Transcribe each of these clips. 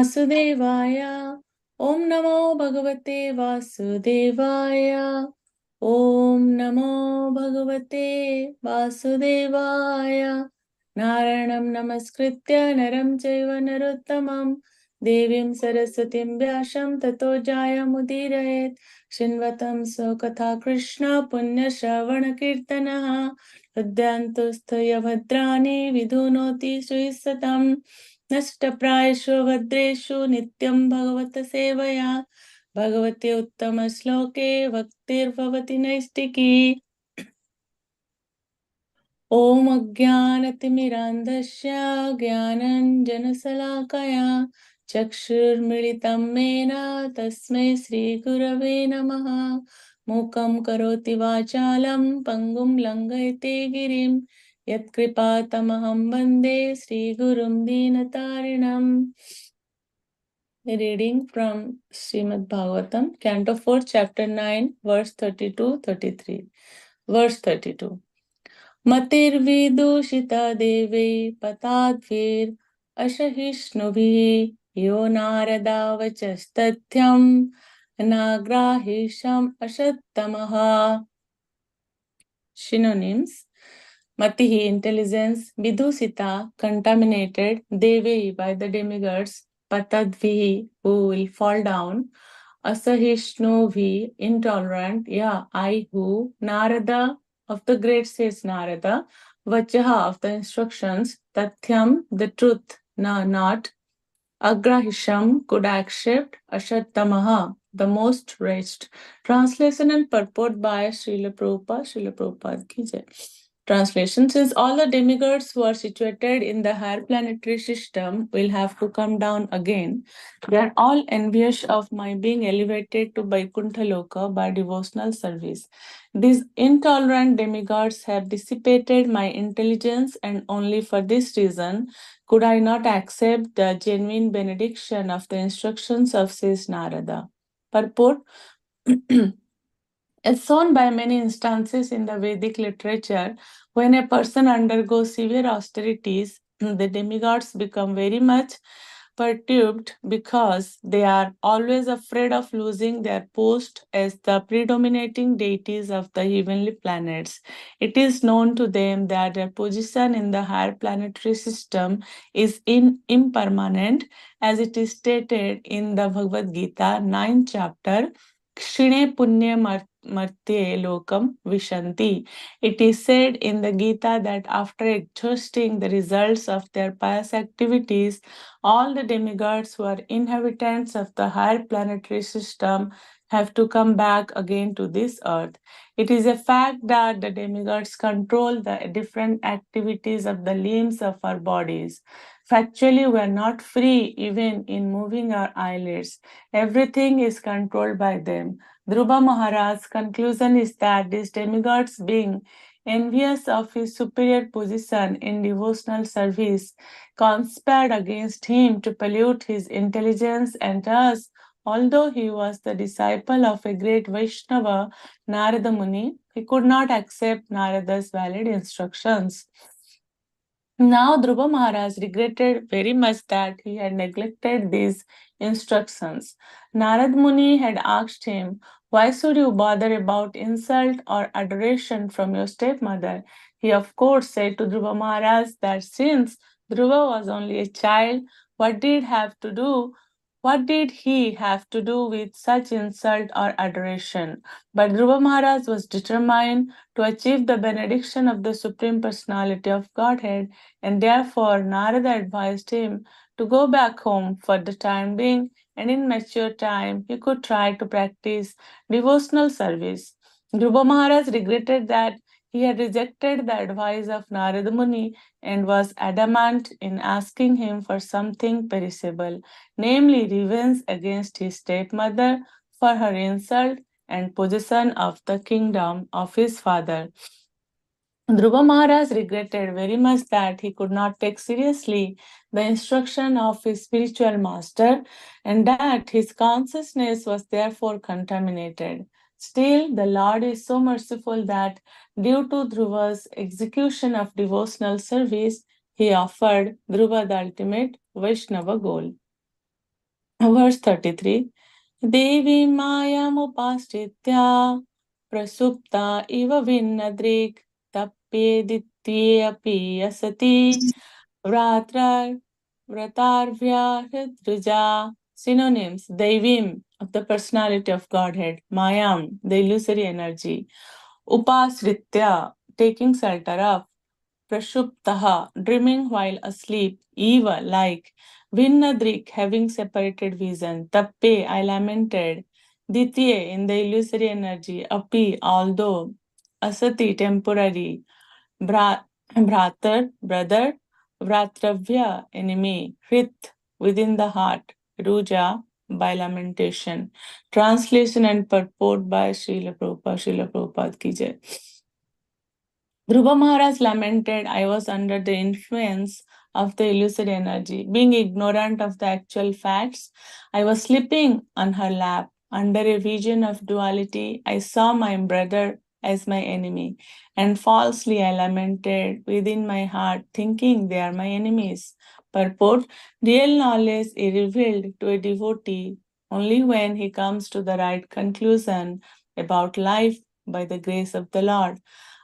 Vasudevaya. Om Namo Bhagavate Vasudevaya. Om Namo Bhagavate Vasudevaya. Naranam Namaskritya Naram Chaiva Narottamam Devim Saraswatim Vyasam Tato Jayamudirayet Shinvatam Sokatha Krishna Punya Shravana Kirtanaha Adhyantostaya Bhadrani Vidhunoti Srisatam नष्टप्रायेषु भद्रेषु नित्यं भगवत सेवया भगवते उत्तम श्लोके भक्तिर्भवति नैष्टिकी ओम अज्ञानतिमिरान्धस्य ज्ञानाञ्जनशलाकया चक्षुर्मिलितं येन तस्मै श्रीगुरवे नमः मूकं करोति वाचालं पङ्गुं लङ्घयते गिरिं यत्कृपातमहं वन्दे श्रीगुरुं दीनतारिणम् Reading from Srimad Bhagavatam, Canto 4, Chapter 9, verse 32-33. Verse 32. Matirvidushita deve patadvir ashahishnubhi yo narada vachastathyam nagrahisham ashattamaha. Synonyms. Matihi, intelligence. Vidusita, contaminated. Devi, by the demigods. Patadvihi, who will fall down. Asahishnuvi, intolerant. Yeah, I who. Narada, of the great sage Narada. Vachaha, of the instructions. Tathyam, the truth. Na, not. Agrahisham, could accept. Ashattamaha, the most wretched. Translation and purport by Srila Prabhupada. Srila Prabhupada ki jai. Translation. Since all the demigods who are situated in the higher planetary system will have to come down again, they are all envious of my being elevated to Vaikuntha Loka by devotional service. These intolerant demigods have dissipated my intelligence, and only for this reason could I not accept the genuine benediction of the instructions of says Narada. Purport. As shown by many instances in the Vedic literature, when a person undergoes severe austerities, the demigods become very much perturbed because they are always afraid of losing their post as the predominating deities of the heavenly planets. It is known to them that their position in the higher planetary system is impermanent, as it is stated in the Bhagavad Gita, 9th chapter, Kshine Punya Martye Lokam Vishanti. It is said in the Gita that after exhausting the results of their pious activities, all the demigods who are inhabitants of the higher planetary system have to come back again to this earth. It is a fact that the demigods control the different activities of the limbs of our bodies. Factually, we are not free even in moving our eyelids. Everything is controlled by them. Dhruva Maharaj's conclusion is that these demigods, being envious of his superior position in devotional service, conspired against him to pollute his intelligence, and thus, although he was the disciple of a great Vaishnava, Narada Muni, he could not accept Narada's valid instructions. Now, Dhruva Maharaj regretted very much that he had neglected these instructions. Narad Muni had asked him, "Why should you bother about insult or adoration from your stepmother?" He, of course, said to Dhruva Maharaj that since Dhruva was only a child, what did he have to do with such insult or adoration? But Dhruva Maharaj was determined to achieve the benediction of the Supreme Personality of Godhead, and therefore Narada advised him to go back home for the time being, and in mature time he could try to practice devotional service. Dhruva Maharaj regretted that he had rejected the advice of Narada Muni and was adamant in asking him for something perishable, namely revenge against his stepmother for her insult and possession of the kingdom of his father. Dhruva Maharaj regretted very much that he could not take seriously the instruction of his spiritual master, and that his consciousness was therefore contaminated. Still, the Lord is so merciful that, due to Dhruva's execution of devotional service, he offered Dhruva the ultimate Vaishnava goal. Verse 33. Devi mayamupastitya prasupta iva vinnadrik tappeditye api asati vratra vratarvya hridruja. Synonyms: Devim, of the personality of Godhead; Mayam, the illusory energy; Upasritya, taking shelter of; Prashuptaha, dreaming while asleep; Eva, like; Vinnadrik, having separated vision; Tappe, I lamented; Ditye, in the illusory energy; Api, although; Asati, temporary; Bhratar, brother; Vratravya, enemy; Hrit, within the heart; Ruja, by lamentation. Translation and purport by Srila Prabhupada. Srila Prabhupada ki jai. Dhruva Maharaj lamented, I was under the influence of the illusory energy. Being ignorant of the actual facts, I was sleeping on her lap. Under a vision of duality, I saw my brother as my enemy, and falsely I lamented within my heart, thinking they are my enemies. Purport: real knowledge is revealed to a devotee only when he comes to the right conclusion about life by the grace of the Lord.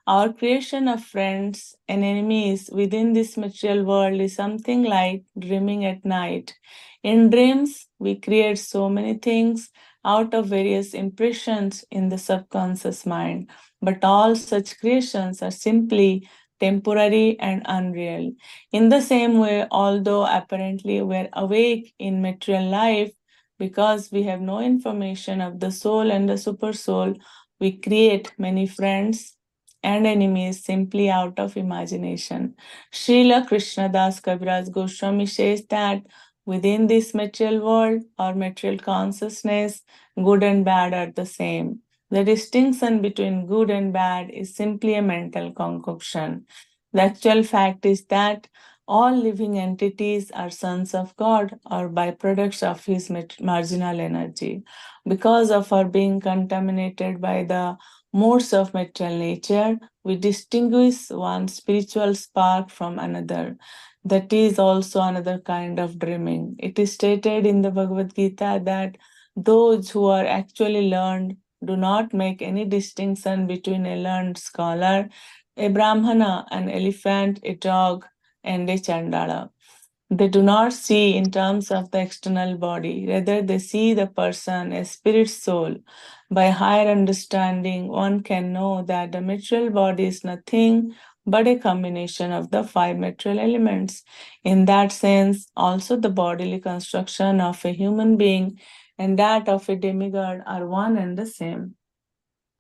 Our creation of friends and enemies within this material world is something like dreaming at night. In dreams, we create so many things out of various impressions in the subconscious mind, but all such creations are simply temporary and unreal. In the same way, although apparently we're awake in material life, because we have no information of the soul and the supersoul, we create many friends and enemies simply out of imagination. Srila Krishnadas Kaviraj Goswami says that within this material world or material consciousness, good and bad are the same. The distinction between good and bad is simply a mental concoction. The actual fact is that all living entities are sons of God or byproducts of his marginal energy. Because of our being contaminated by the modes of material nature, we distinguish one spiritual spark from another. That is also another kind of dreaming. It is stated in the Bhagavad Gita that those who are actually learned do not make any distinction between a learned scholar, a Brahmana, an elephant, a dog, and a Chandala. They do not see in terms of the external body, rather, they see the person, a spirit soul. By higher understanding, one can know that the material body is nothing but a combination of the five material elements. In that sense, also the bodily construction of a human being and that of a demigod are one and the same.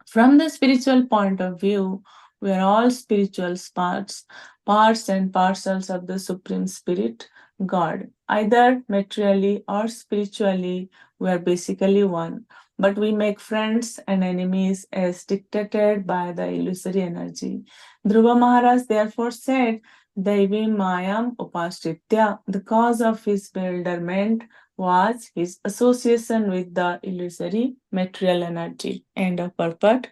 From the spiritual point of view, we are all spiritual parts and parcels of the Supreme Spirit, God. Either materially or spiritually, we are basically one. But we make friends and enemies as dictated by the illusory energy. Dhruva Maharaj therefore said, Devi Mayam Upastitya. The cause of his bewilderment was his association with the illusory material energy. End of purport.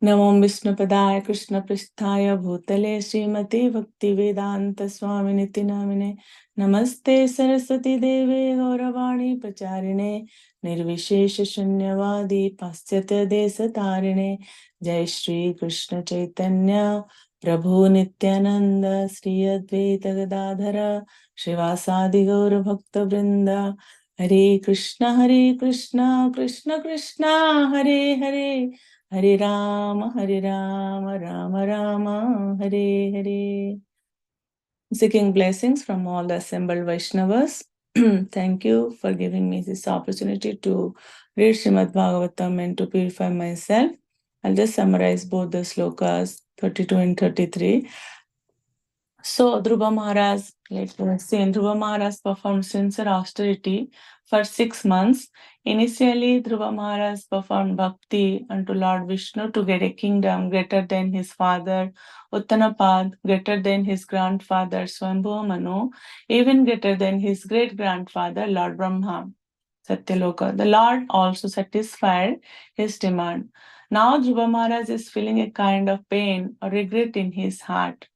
नमो विष्णुपदाय कृष्णपृष्ठाय भूतले श्रीमते भक्तिवेदांत स्वामिनिति नामिने नमस्ते सरस्वती देवे गौरवाणी प्रचारिणे निर्विशेष शून्यवादी पाश्चात्य देश तारिणे जय श्री कृष्ण चैतन्य प्रभु नित्यानंद श्री अद्वैत गदाधर श्रीवासादि गौर भक्त वृंद हरे Krishna Krishna Krishna Hare Hare Hare Rama, Rama Rama, Hare Hare. Seeking blessings from all the assembled Vaishnavas. Thank you for giving me this opportunity to read Srimad Bhagavatam and to purify myself. I'll just summarize both the slokas 32 and 33. So, Dhruva Maharaj, let's see, Dhruva Maharaj performed sincere austerity for 6 months. Initially, Dhruva Maharaj performed bhakti unto Lord Vishnu to get a kingdom greater than his father Uttanapad, greater than his grandfather Swambhu Manu, even greater than his great grandfather Lord Brahma. Satyaloka. The Lord also satisfied his demand. Now Dhruva Maharaj is feeling a kind of pain or regret in his heart.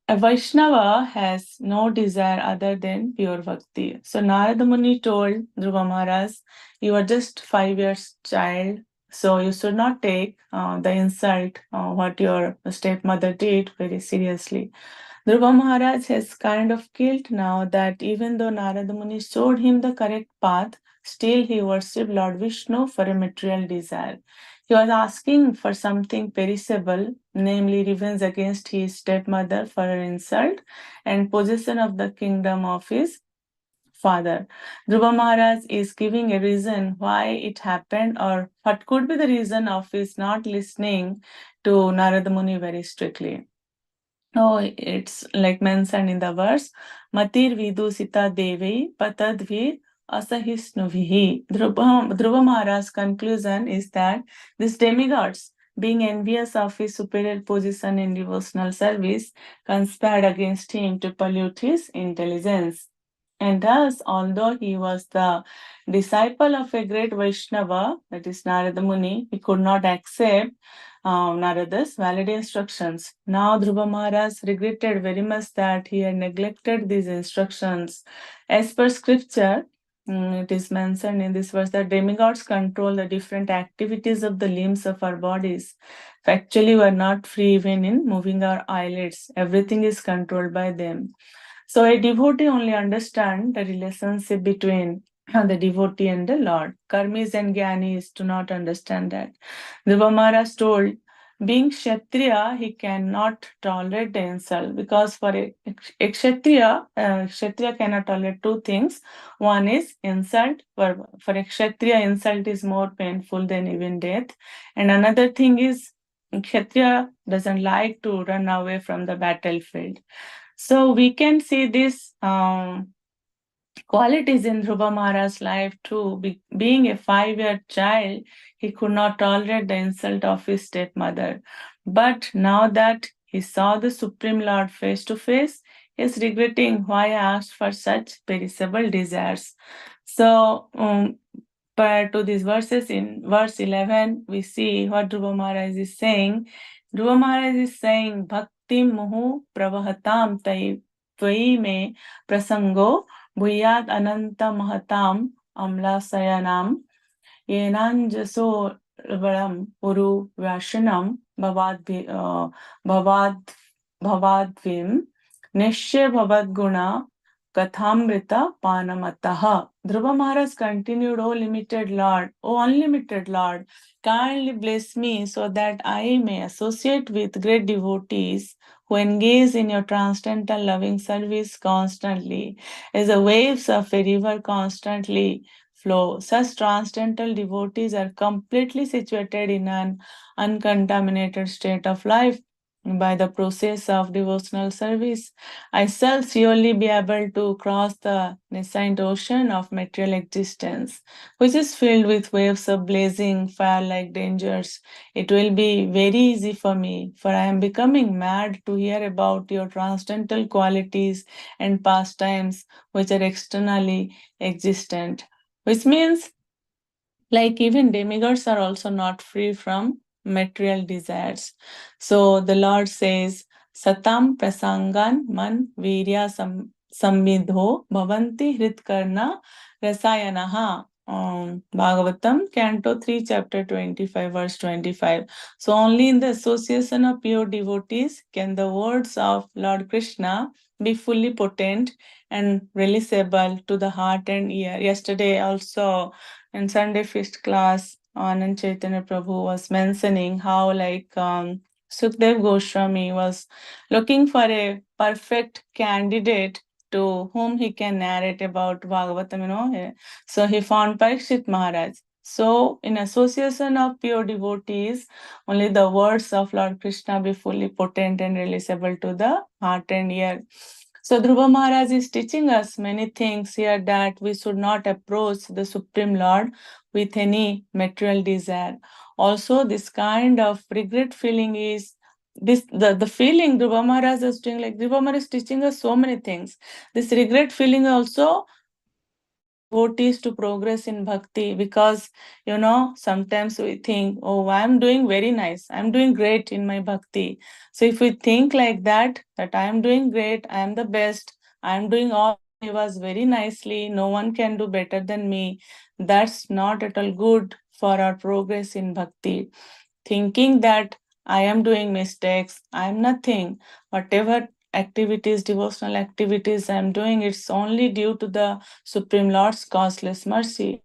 A Vaishnava has no desire other than pure bhakti. So Narada Muni told Dhruva Maharaj, you are just 5 years child, so you should not take the insult what your stepmother did very seriously. Dhruva Maharaj has kind of guilt now that even though Narada Muni showed him the correct path, still he worshipped Lord Vishnu for a material desire. He was asking for something perishable, namely revenge against his stepmother for her insult and possession of the kingdom of his father. Dhruva Maharaj is giving a reason why it happened or what could be the reason of his not listening to Narada Muni very strictly. Oh, it's like mentioned in the verse, Matir Vidusita Devi Patadvir Asahisnuvihi. Dhruva Maharaj's conclusion is that these demigods, being envious of his superior position in devotional service, conspired against him to pollute his intelligence. And thus, although he was the disciple of a great Vaishnava, that is Narada Muni, he could not accept Narada's valid instructions. Now, Dhruva Maharaj regretted very much that he had neglected these instructions. As per scripture, it is mentioned in this verse that demigods control the different activities of the limbs of our bodies. Factually, we are not free even in moving our eyelids. Everything is controlled by them. So a devotee only understands the relationship between the devotee and the Lord. Karmis and Gyanis do not understand that. Dhruva Maharaj told, being Kshatriya, he cannot tolerate the insult because for a Kshatriya cannot tolerate two things. One is insult. For a Kshatriya, insult is more painful than even death. And another thing is, Kshatriya doesn't like to run away from the battlefield. So we can see this qualities in Dhruva Maharaj's life too. Being a 5-year child, he could not tolerate the insult of his stepmother. But now that he saw the Supreme Lord face to face, he is regretting why he asked for such perishable desires. So, prior to these verses, in verse 11, we see what Dhruva Maharaj is saying. Dhruva Maharaj is saying, Bhakti Muhu Pravahatam Tvai me prasango भूयाद अनंत महताम अम्लाशयनाम येनांजसो वरम पुरु व्यासनम भवाद भवाद्विम निश्चय भवद्गुणा kathamrita panamataha. Dhruva Maharaj continued, O limited Lord, O unlimited Lord, kindly bless me so that I may associate with great devotees who engage in your transcendental loving service constantly, as the waves of a river constantly flow. Such transcendental devotees are completely situated in an uncontaminated state of life by the process of devotional service. I shall surely be able to cross the nascent ocean of material existence, which is filled with waves of blazing fire-like dangers. It will be very easy for me, for I am becoming mad to hear about your transcendental qualities and pastimes which are externally existent. Which means, like, even demigods are also not free from material desires. So the Lord says, Satam prasangan man virya samvidho bhavanti hritkarna rasayanaha. Bhagavatam, Canto 3, Chapter 25, verse 25. So only in the association of pure devotees can the words of Lord Krishna be fully potent and releasable to the heart and ear. Yesterday also in Sunday feast class, Anand Chaitanya Prabhu was mentioning how Sukdev Goswami was looking for a perfect candidate to whom he can narrate about Bhagavatam, So he found Parikshit Maharaj. So in association of pure devotees, only the words of Lord Krishna be fully potent and releasable to the heart and ear. So Dhruva Maharaj is teaching us many things here that we should not approach the Supreme Lord with any material desire. Also, this kind of regret feeling is the feeling Dhruva Maharaj is doing, like Dhruva Maharaj is teaching us so many things. This regret feeling also devotees to progress in bhakti, because sometimes we think, oh, I'm doing very nice, I'm doing great in my bhakti. So if we think like that I'm doing great, I'm the best, I'm doing all sevas very nicely, no one can do better than me, that's not at all good for our progress in bhakti. Thinking that I am doing mistakes, I am nothing, whatever activities, devotional activities I am doing, it's only due to the Supreme Lord's causeless mercy.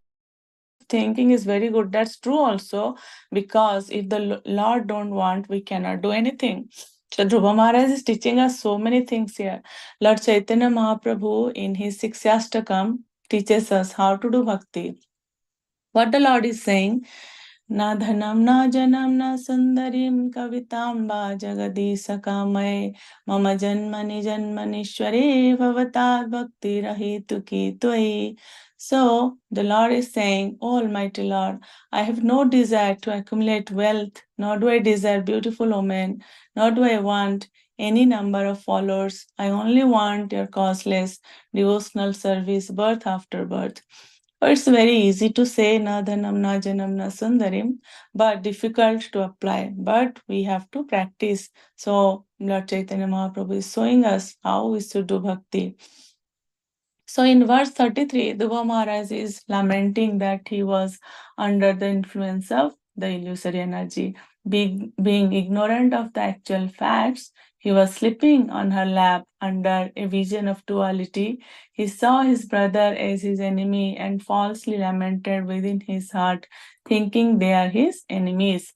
That kind of thinking is very good. That's true also, because if the Lord don't want, we cannot do anything. So Dhruva Maharaj is teaching us so many things here. Lord Chaitanya Mahaprabhu in his Siksyastakam teaches us how to do bhakti. What the Lord is saying, na dhanam na janam na sundarim kavitamba jagadisa kamay mama janmani janmanishware bhavatat bhakti rahitu ki tvai. So the Lord is saying, O Almighty Lord, I have no desire to accumulate wealth, nor do I desire beautiful women, nor do I want any number of followers. I only want your causeless devotional service birth after birth. It's very easy to say na dhanam na janam na sundarim, but difficult to apply. But we have to practice. So Lord Chaitanya Mahaprabhu is showing us how we should do bhakti. So in verse 33, Dhruva Maharaj is lamenting that he was under the influence of the illusory energy. Being ignorant of the actual facts, he was sleeping on her lap under a vision of duality. He saw his brother as his enemy and falsely lamented within his heart, thinking they are his enemies.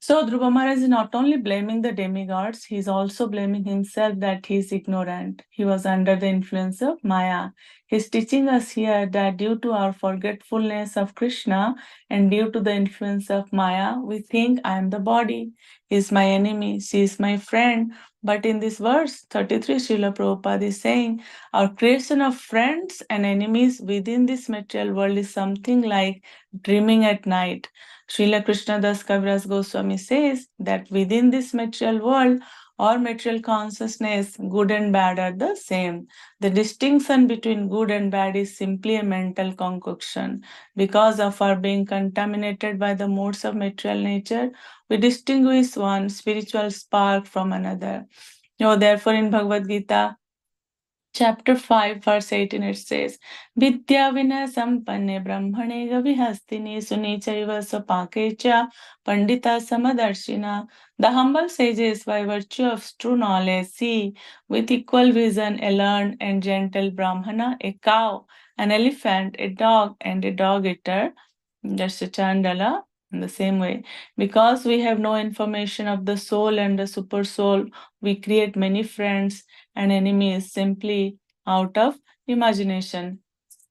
So Dhruva Maharaj is not only blaming the demigods, he is also blaming himself that he is ignorant. He was under the influence of Maya. He is teaching us here that due to our forgetfulness of Krishna and due to the influence of Maya, we think I am the body. He is my enemy, she is my friend. But in this verse 33, Srila Prabhupada is saying our creation of friends and enemies within this material world is something like dreaming at night. Srila Krishnadas Kaviraj Goswami says that within this material world or material consciousness, good and bad are the same. The distinction between good and bad is simply a mental concoction. Because of our being contaminated by the modes of material nature, we distinguish one spiritual spark from another. Therefore, in Bhagavad Gita, Chapter 5, verse 18, it says, Vidya vina sampanne brahmane gavihastini sunichaiva sapakecha pandita samadarshina. The humble sages, by virtue of true knowledge, see with equal vision a learned and gentle brahmana, a cow, an elephant, a dog, and a dog eater. That's a chandala. In the same way, because we have no information of the soul and the super soul, we create many friends and enemies simply out of imagination.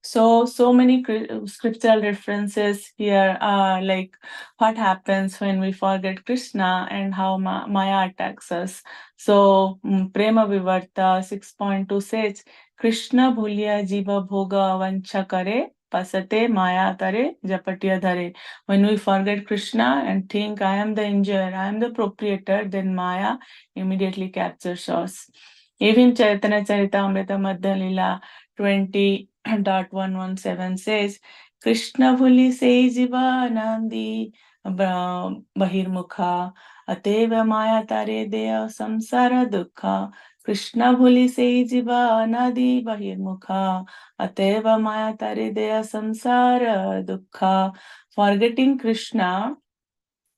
So many scriptural references here are like what happens when we forget Krishna and how Maya attacks us. So Prema Vivarta 6.2 says, Krishna bhulya jiva bhoga vancha kare pasate maya tare japatya dhare. When we forget Krishna and think I am the enjoyer, I am the proprietor, then Maya immediately captures us. Even Chaitanya Charitamrita Madhya Lila 20.117 says, Krishna bhuli se jiva nandi bahirmukha ateva maya tare deya samsara dukha. Krishna bhuli se jiva nadi bahirmukha ateva maya tare deya samsara dukha. Forgetting Krishna,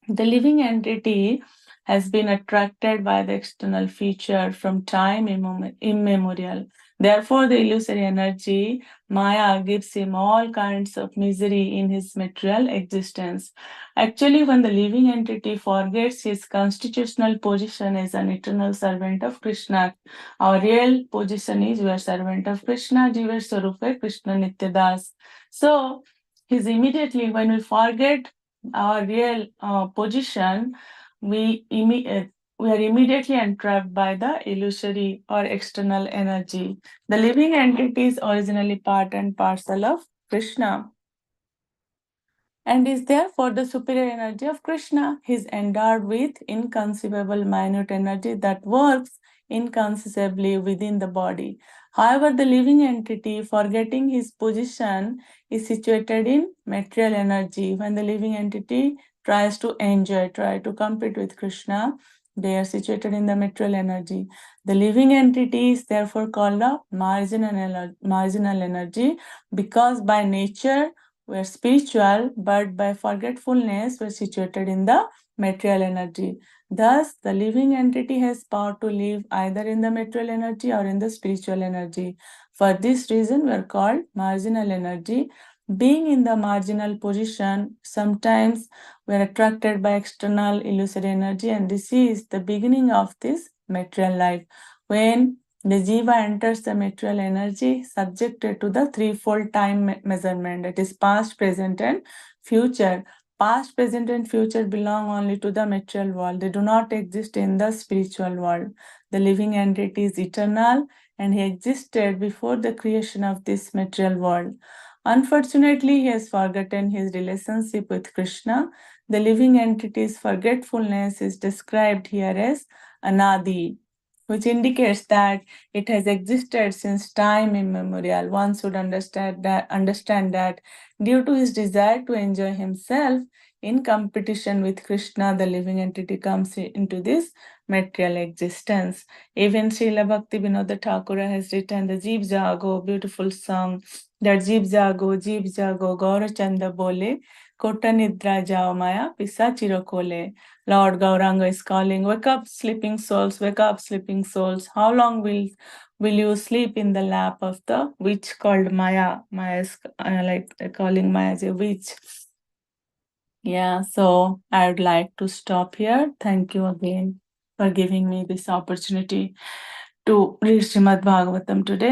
the living entity has been attracted by the external feature from time immemorial. Therefore, the illusory energy, Maya, gives him all kinds of misery in his material existence. Actually, when the living entity forgets his constitutional position as an eternal servant of Krishna, our real position is we are servant of Krishna, Jiva Swarupa Krishna Nityadas. So, he's immediately, when we forget our real position, we, we are immediately entrapped by the illusory or external energy. The living entity is originally part and parcel of Krishna and is therefore the superior energy of Krishna. He is endowed with inconceivable minute energy that works inconceivably within the body. However, the living entity, forgetting his position, is situated in material energy. When the living entity tries to enjoy, try to compete with Krishna, they are situated in the material energy. The living entity is therefore called a marginal energy, because by nature we are spiritual, but by forgetfulness we are situated in the material energy. Thus, the living entity has power to live either in the material energy or in the spiritual energy. For this reason, we are called marginal energy. Being in the marginal position, sometimes we are attracted by external illusory energy, and this is the beginning of this material life. When the jiva enters the material energy, subjected to the threefold time measurement, that is past, present, and future. Past, present, and future belong only to the material world. They do not exist in the spiritual world. The living entity is eternal, and he existed before the creation of this material world. Unfortunately, he has forgotten his relationship with Krishna. The living entity's forgetfulness is described here as anadi, which indicates that it has existed since time immemorial. One should understand that due to his desire to enjoy himself in competition with Krishna, the living entity comes into this material existence. Even Srila Bhakti Vinod Thakura has written the Jeev Jago, beautiful song, that Jeev Jago, Gaura Chanda Bole, Kota Nidra Jao Maya, Pisa Chirokole. Lord Gauranga is calling, wake up, sleeping souls, wake up, sleeping souls. How long will you sleep in the lap of the witch called Maya? Maya is like calling Maya as a witch. Yeah, so I would like to stop here. Thank you again for giving me this opportunity to read Srimad Bhagavatam today.